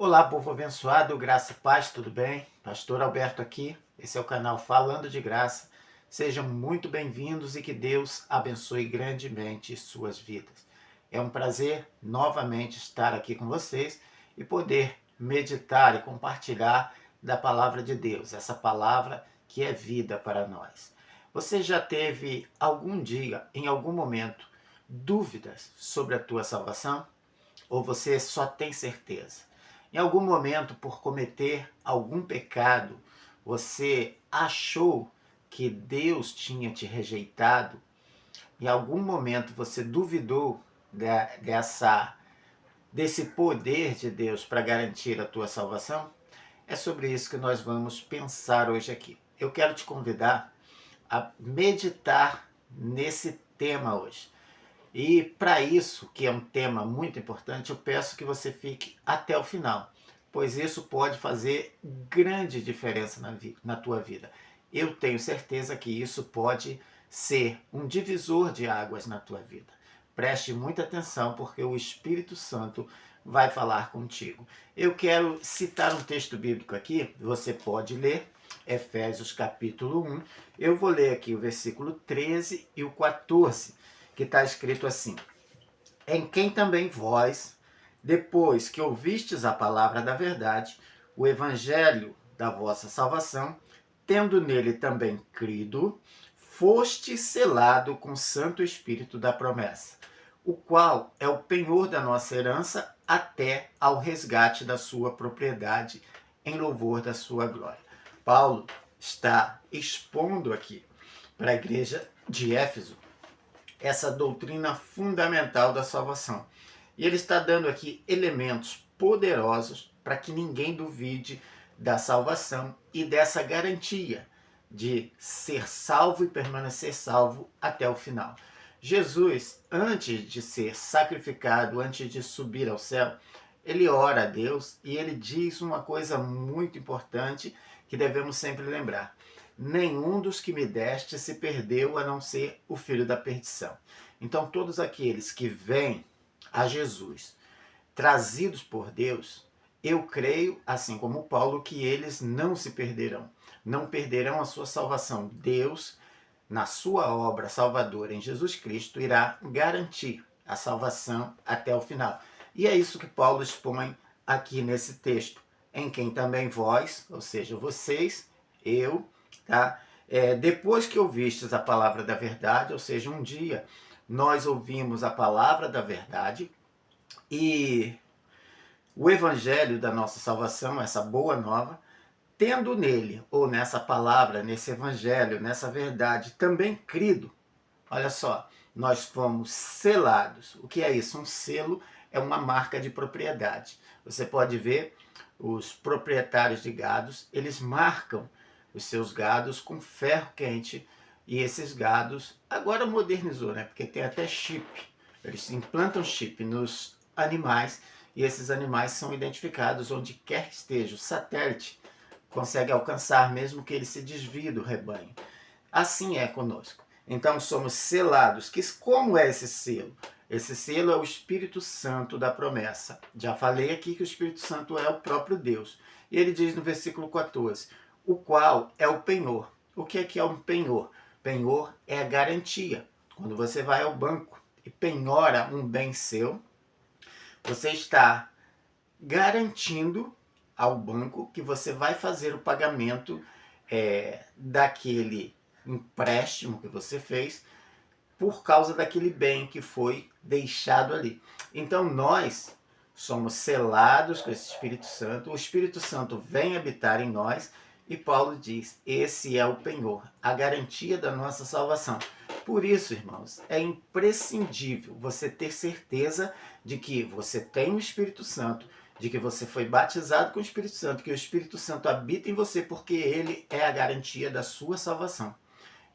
Olá, povo abençoado, graça e paz, tudo bem? Pastor Alberto aqui, esse é o canal Falando de Graça. Sejam muito bem-vindos e que Deus abençoe grandemente suas vidas. É um prazer novamente estar aqui com vocês e poder meditar e compartilhar da palavra de Deus, essa palavra que é vida para nós. Você já teve algum dia, em algum momento, dúvidas sobre a tua salvação? Ou você só tem certeza? Em algum momento, por cometer algum pecado, você achou que Deus tinha te rejeitado? Em algum momento você duvidou desse poder de Deus para garantir a tua salvação? É sobre isso que nós vamos pensar hoje aqui. Eu quero te convidar a meditar nesse tema hoje. E para isso, que é um tema muito importante, eu peço que você fique até o final, pois isso pode fazer grande diferença na tua vida. Eu tenho certeza que isso pode ser um divisor de águas na tua vida. Preste muita atenção, porque o Espírito Santo vai falar contigo. Eu quero citar um texto bíblico aqui, você pode ler, Efésios capítulo 1. Eu vou ler aqui o versículo 13 e o 14, que está escrito assim: em quem também vós, depois que ouvistes a palavra da verdade, o evangelho da vossa salvação, tendo nele também crido, foste selado com o Santo Espírito da promessa, o qual é o penhor da nossa herança até ao resgate da sua propriedade, em louvor da sua glória. Paulo está expondo aqui para a igreja de Éfeso essa doutrina fundamental da salvação. E ele está dando aqui elementos poderosos para que ninguém duvide da salvação e dessa garantia de ser salvo e permanecer salvo até o final. Jesus, antes de ser sacrificado, antes de subir ao céu, ele ora a Deus e ele diz uma coisa muito importante que devemos sempre lembrar: nenhum dos que me deste se perdeu, a não ser o filho da perdição. Então, todos aqueles que vêm a Jesus, trazidos por Deus, eu creio, assim como Paulo, que eles não se perderão, não perderão a sua salvação. Deus, na sua obra salvadora em Jesus Cristo, irá garantir a salvação até o final. E é isso que Paulo expõe aqui nesse texto, em quem também vós, ou seja, vocês, eu, tá? Depois que ouvistes a palavra da verdade, ou seja, um dia nós ouvimos a palavra da verdade e o evangelho da nossa salvação, essa boa nova, tendo nele, ou nessa palavra, nesse evangelho, nessa verdade, também crido, olha só, nós fomos selados. O que é isso? Um selo é uma marca de propriedade. Você pode ver os proprietários de gados, eles marcam os seus gados com ferro quente, e esses gados, agora modernizou, né? Porque tem até chip. Eles implantam chip nos animais e esses animais são identificados onde quer que esteja. O satélite consegue alcançar mesmo que ele se desvie do rebanho. Assim é conosco. Então somos selados. Como é esse selo? Esse selo é o Espírito Santo da promessa. Já falei aqui que o Espírito Santo é o próprio Deus. E ele diz no versículo 14, o qual é o penhor. O que é um penhor? Penhor é a garantia. Quando você vai ao banco e penhora um bem seu, você está garantindo ao banco que você vai fazer o pagamento daquele empréstimo que você fez por causa daquele bem que foi deixado ali. Então nós somos selados com esse Espírito Santo, o Espírito Santo vem habitar em nós e Paulo diz, esse é o penhor, a garantia da nossa salvação. Por isso, irmãos, é imprescindível você ter certeza de que você tem o Espírito Santo, de que você foi batizado com o Espírito Santo, que o Espírito Santo habita em você, porque ele é a garantia da sua salvação.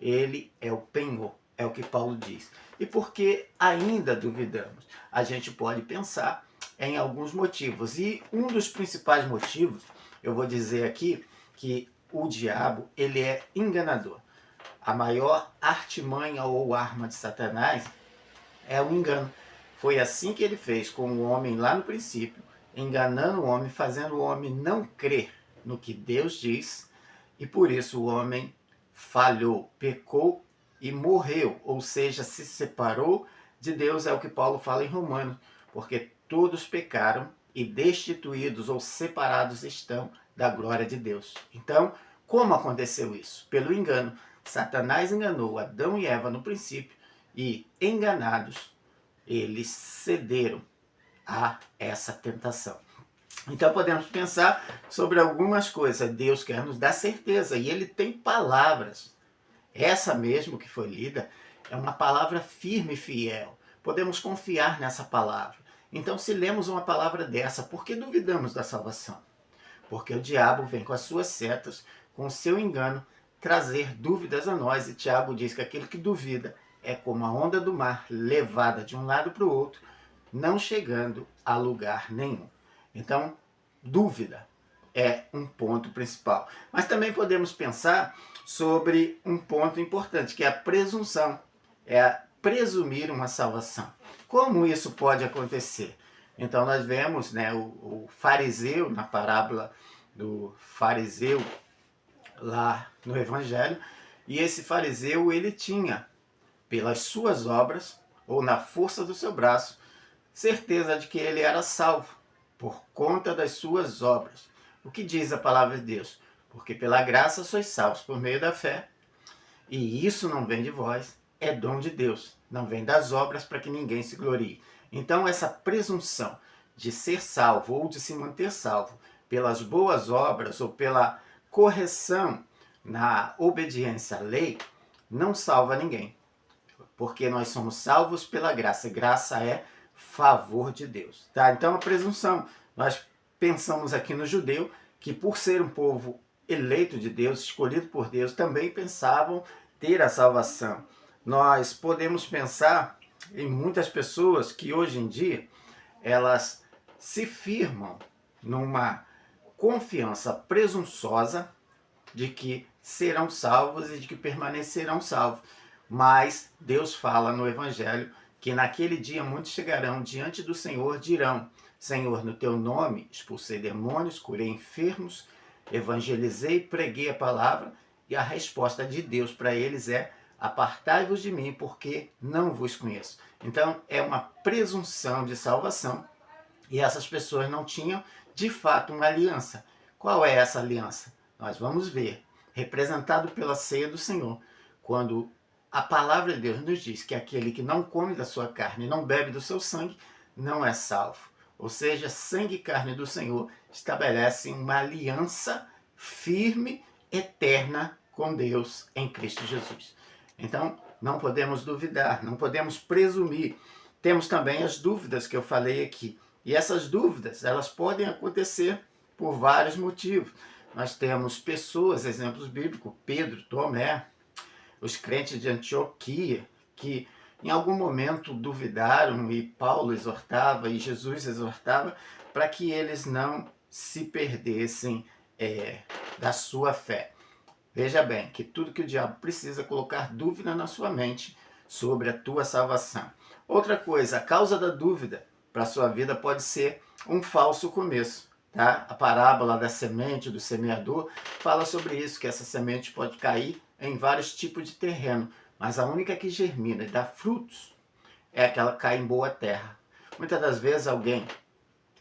Ele é o penhor, é o que Paulo diz. E por que ainda duvidamos? A gente pode pensar em alguns motivos. E um dos principais motivos, eu vou dizer aqui, que o diabo, ele é enganador. A maior artimanha ou arma de Satanás é o engano. Foi assim que ele fez com o homem lá no princípio. enganando o homem, fazendo o homem não crer no que Deus diz, e por isso o homem falhou, pecou e morreu, ou seja, se separou de Deus, é o que Paulo fala em Romanos, porque todos pecaram e destituídos ou separados estão da glória de Deus. Então, como aconteceu isso? Pelo engano. Satanás enganou Adão e Eva no princípio e, enganados, eles cederam a essa tentação. Então podemos pensar sobre algumas coisas. Deus quer nos dar certeza e Ele tem palavras. Essa mesmo que foi lida é uma palavra firme e fiel. Podemos confiar nessa palavra. Então, se lemos uma palavra dessa, por que duvidamos da salvação? Porque o diabo vem com as suas setas, com o seu engano, trazer dúvidas a nós. E Tiago diz que aquele que duvida é como a onda do mar, levada de um lado para o outro, não chegando a lugar nenhum. Então, dúvida é um ponto principal. Mas também podemos pensar sobre um ponto importante, que é a presunção. É presumir uma salvação. Como isso pode acontecer? Então nós vemos, né, o fariseu, na parábola do fariseu lá no Evangelho, e esse fariseu ele tinha, pelas suas obras, ou na força do seu braço, certeza de que ele era salvo, por conta das suas obras. O que diz a palavra de Deus? Porque pela graça sois salvos por meio da fé, e isso não vem de vós, é dom de Deus, não vem das obras para que ninguém se glorie. Então essa presunção de ser salvo ou de se manter salvo pelas boas obras ou pela correção na obediência à lei, não salva ninguém. Porque nós somos salvos pela graça. Graça é favor de Deus. Tá? Então a presunção, nós pensamos aqui no judeu, que por ser um povo eleito de Deus, escolhido por Deus, também pensavam ter a salvação. Nós podemos pensar em muitas pessoas que hoje em dia, elas se firmam numa confiança presunçosa de que serão salvos e de que permanecerão salvos. Mas Deus fala no Evangelho que naquele dia muitos chegarão diante do Senhor, dirão: Senhor, no teu nome expulsei demônios, curei enfermos, evangelizei, preguei a palavra. E a resposta de Deus para eles é: apartai-vos de mim, porque não vos conheço. Então é uma presunção de salvação, e essas pessoas não tinham de fato uma aliança. Qual é essa aliança? Nós vamos ver, representado pela ceia do Senhor, quando a palavra de Deus nos diz que aquele que não come da sua carne e não bebe do seu sangue não é salvo. Ou seja, sangue e carne do Senhor estabelecem uma aliança firme, eterna com Deus em Cristo Jesus. Então, não podemos duvidar, não podemos presumir. Temos também as dúvidas que eu falei aqui. E essas dúvidas, elas podem acontecer por vários motivos. Nós temos pessoas, exemplos bíblicos, Pedro, Tomé, os crentes de Antioquia, que em algum momento duvidaram e Paulo exortava e Jesus exortava para que eles não se perdessem da sua fé. Veja bem que tudo que o diabo precisa é colocar dúvida na sua mente sobre a tua salvação. Outra coisa, a causa da dúvida para a sua vida pode ser um falso começo. Tá? A parábola da semente, do semeador, fala sobre isso, que essa semente pode cair em vários tipos de terreno, mas a única que germina e dá frutos é aquela que cai em boa terra. Muitas das vezes alguém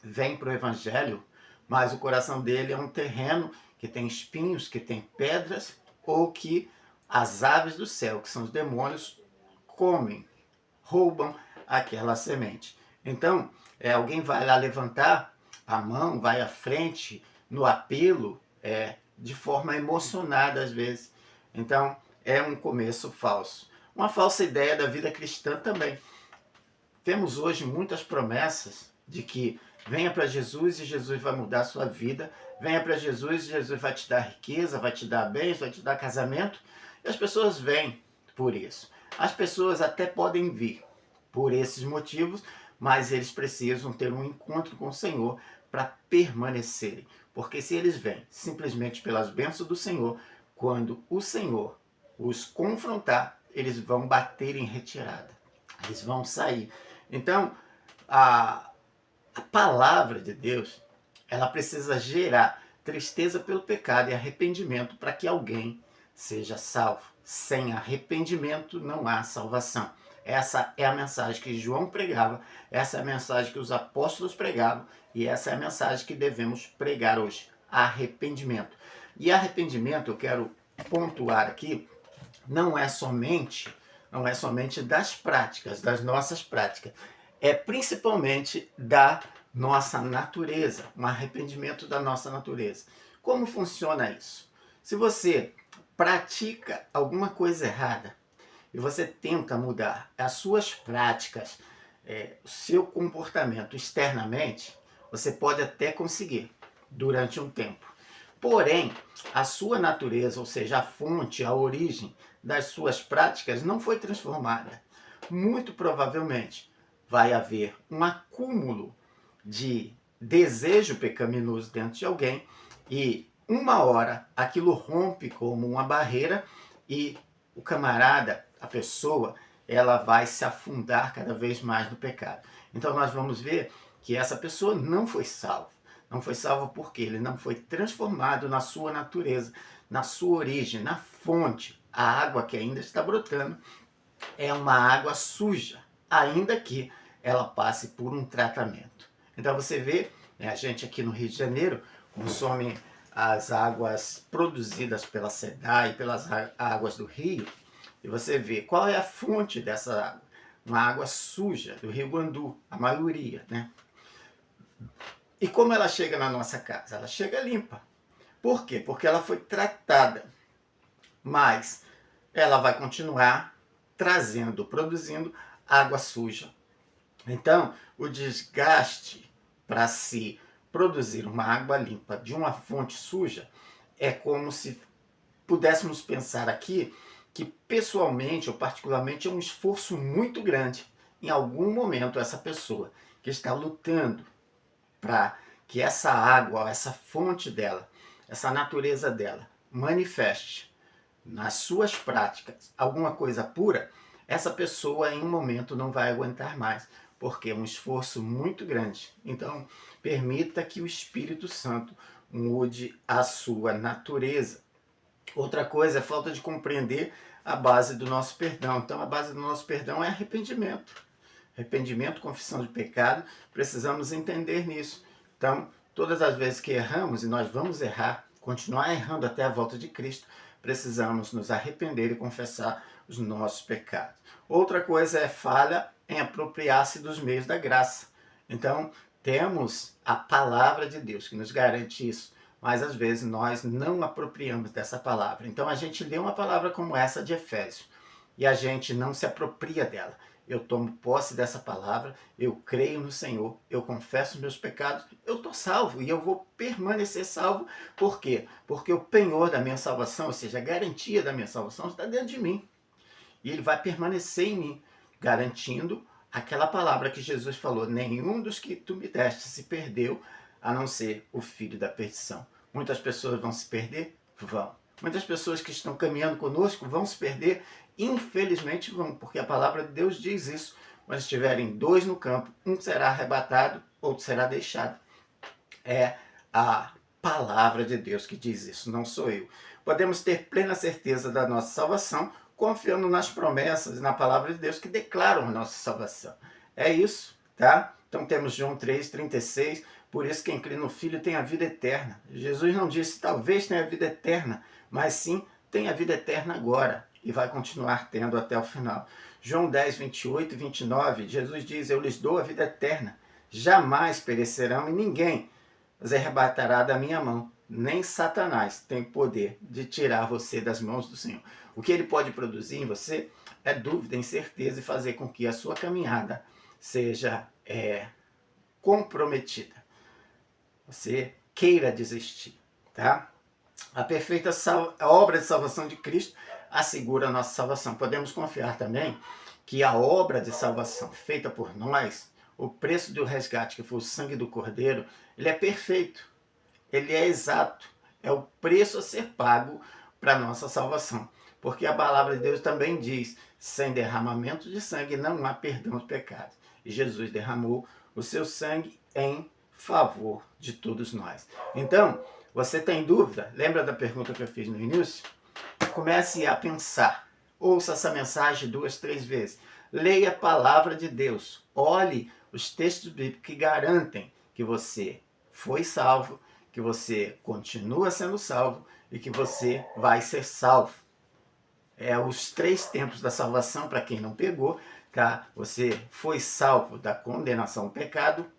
vem para o evangelho, mas o coração dele é um terreno que tem espinhos, que tem pedras, ou que as aves do céu, que são os demônios, comem, roubam aquela semente. Então, alguém vai lá levantar a mão, vai à frente, no apelo, de forma emocionada às vezes. Então, é um começo falso. Uma falsa ideia da vida cristã também. Temos hoje muitas promessas de que venha para Jesus e Jesus vai mudar a sua vida. Venha para Jesus e Jesus vai te dar riqueza, vai te dar bens, vai te dar casamento. E as pessoas vêm por isso. As pessoas até podem vir por esses motivos, mas eles precisam ter um encontro com o Senhor para permanecerem. Porque se eles vêm simplesmente pelas bênçãos do Senhor, quando o Senhor os confrontar, eles vão bater em retirada. Eles vão sair. Então, A palavra de Deus, ela precisa gerar tristeza pelo pecado e arrependimento para que alguém seja salvo. Sem arrependimento não há salvação. Essa é a mensagem que João pregava, essa é a mensagem que os apóstolos pregavam e essa é a mensagem que devemos pregar hoje. Arrependimento. E arrependimento, eu quero pontuar aqui, não é somente das práticas, das nossas práticas, é principalmente da nossa natureza, um arrependimento da nossa natureza. Como funciona isso? Se você pratica alguma coisa errada e você tenta mudar as suas práticas, o seu comportamento externamente, você pode até conseguir durante um tempo. Porém, a sua natureza, ou seja, a fonte, a origem das suas práticas não foi transformada. Muito provavelmente vai haver um acúmulo de desejo pecaminoso dentro de alguém e uma hora aquilo rompe como uma barreira e o camarada, a pessoa, ela vai se afundar cada vez mais no pecado. Então nós vamos ver que essa pessoa não foi salva. Não foi salvo porque ele não foi transformado na sua natureza, na sua origem, na fonte. A água que ainda está brotando é uma água suja, ainda que ela passe por um tratamento. Então você vê, a gente aqui no Rio de Janeiro consome as águas produzidas pela SEDAI e pelas águas do rio, e você vê qual é a fonte dessa água. Uma água suja do Rio Guandu, a maioria, né? E como ela chega na nossa casa? Ela chega limpa. Por quê? Porque ela foi tratada. Mas ela vai continuar produzindo água suja. Então, o desgaste para se produzir uma água limpa de uma fonte suja é como se pudéssemos pensar aqui que pessoalmente ou particularmente é um esforço muito grande. Em algum momento essa pessoa que está lutando para que essa água, essa fonte dela, essa natureza dela, manifeste nas suas práticas alguma coisa pura, essa pessoa em um momento não vai aguentar mais, porque é um esforço muito grande. Então, permita que o Espírito Santo mude a sua natureza. Outra coisa é falta de compreender a base do nosso perdão. Então, a base do nosso perdão é arrependimento. Arrependimento, confissão de pecado, precisamos entender nisso. Então, todas as vezes que erramos, e nós vamos errar, continuar errando até a volta de Cristo, precisamos nos arrepender e confessar os nossos pecados. Outra coisa é falha em apropriar-se dos meios da graça. Então, temos a palavra de Deus que nos garante isso, mas às vezes nós não apropriamos dessa palavra. Então, a gente lê uma palavra como essa de Efésios e a gente não se apropria dela. Eu tomo posse dessa palavra, eu creio no Senhor, eu confesso meus pecados, eu estou salvo e eu vou permanecer salvo. Por quê? Porque o penhor da minha salvação, ou seja, a garantia da minha salvação está dentro de mim. E ele vai permanecer em mim, garantindo aquela palavra que Jesus falou: nenhum dos que tu me deste se perdeu, a não ser o filho da perdição. Muitas pessoas vão se perder? Vão. Muitas pessoas que estão caminhando conosco vão se perder? Infelizmente vão, porque a palavra de Deus diz isso. Quando estiverem dois no campo, um será arrebatado, outro será deixado. É a palavra de Deus que diz isso, não sou eu. Podemos ter plena certeza da nossa salvação, confiando nas promessas e na palavra de Deus que declaram a nossa salvação. É isso, tá? Então temos João 3,36, por isso quem crê no Filho tem a vida eterna. Jesus não disse talvez tenha a vida eterna, mas sim tem a vida eterna agora e vai continuar tendo até o final. João 10, 28 e 29, Jesus diz: eu lhes dou a vida eterna, jamais perecerão e ninguém os arrebatará da minha mão. Nem Satanás tem poder de tirar você das mãos do Senhor. O que ele pode produzir em você é dúvida, incerteza e fazer com que a sua caminhada seja comprometida. Você queira desistir, tá? A perfeita obra de salvação de Cristo assegura a nossa salvação. Podemos confiar também que a obra de salvação feita por nós, o preço do resgate, que foi o sangue do Cordeiro, ele é perfeito, ele é exato, é o preço a ser pago para a nossa salvação. Porque a palavra de Deus também diz: sem derramamento de sangue não há perdão dos pecados. E Jesus derramou o seu sangue em favor de todos nós. Então, você tem dúvida? Lembra da pergunta que eu fiz no início? Comece a pensar. Ouça essa mensagem 2, 3 vezes. Leia a palavra de Deus. Olhe os textos bíblicos que garantem que você foi salvo, que você continua sendo salvo e que você vai ser salvo. É os 3 tempos da salvação, para quem não pegou, tá? Você foi salvo da condenação ao pecado,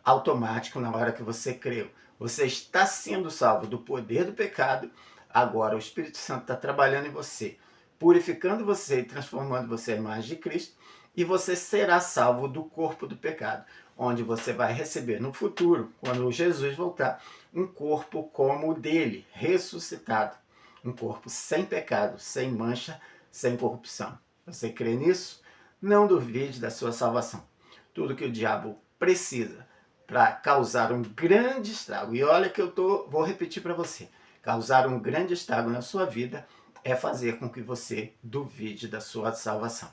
automático na hora que você creu. Você está sendo salvo do poder do pecado. Agora o Espírito Santo está trabalhando em você, purificando você e transformando você à imagem de Cristo. E você será salvo do corpo do pecado, onde você vai receber no futuro, quando Jesus voltar, um corpo como o dele, ressuscitado. Um corpo sem pecado, sem mancha, sem corrupção. Você crê nisso? Não duvide da sua salvação. Tudo que o diabo precisa para causar um grande estrago, e olha que vou repetir para você, causar um grande estrago na sua vida é fazer com que você duvide da sua salvação.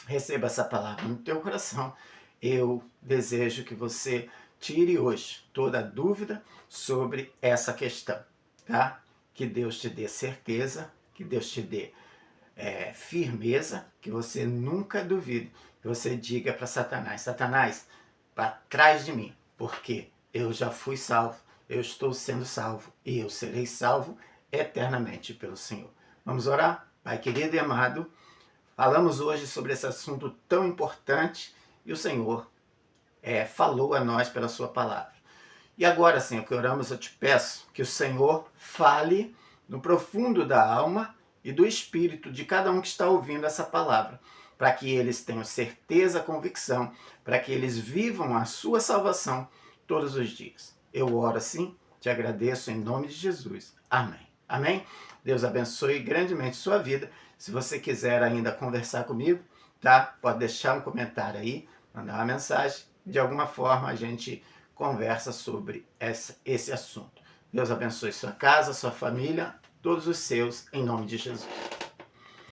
Receba essa palavra no teu coração. Eu desejo que você tire hoje toda a dúvida sobre essa questão, tá? Que Deus te dê certeza, que Deus te dê firmeza, que você nunca duvide, que você diga para Satanás, Satanás, para trás de mim, porque eu já fui salvo, eu estou sendo salvo e eu serei salvo eternamente pelo Senhor. Vamos orar? Pai querido e amado, falamos hoje sobre esse assunto tão importante e o Senhor falou a nós pela sua palavra. E agora, Senhor, que oramos, eu te peço que o Senhor fale no profundo da alma e do espírito de cada um que está ouvindo essa palavra, para que eles tenham certeza, convicção, para que eles vivam a sua salvação todos os dias. Eu oro assim, te agradeço em nome de Jesus. Amém. Amém? Deus abençoe grandemente sua vida. Se você quiser ainda conversar comigo, tá? Pode deixar um comentário aí, mandar uma mensagem. De alguma forma a gente conversa sobre esse assunto. Deus abençoe sua casa, sua família, todos os seus, em nome de Jesus.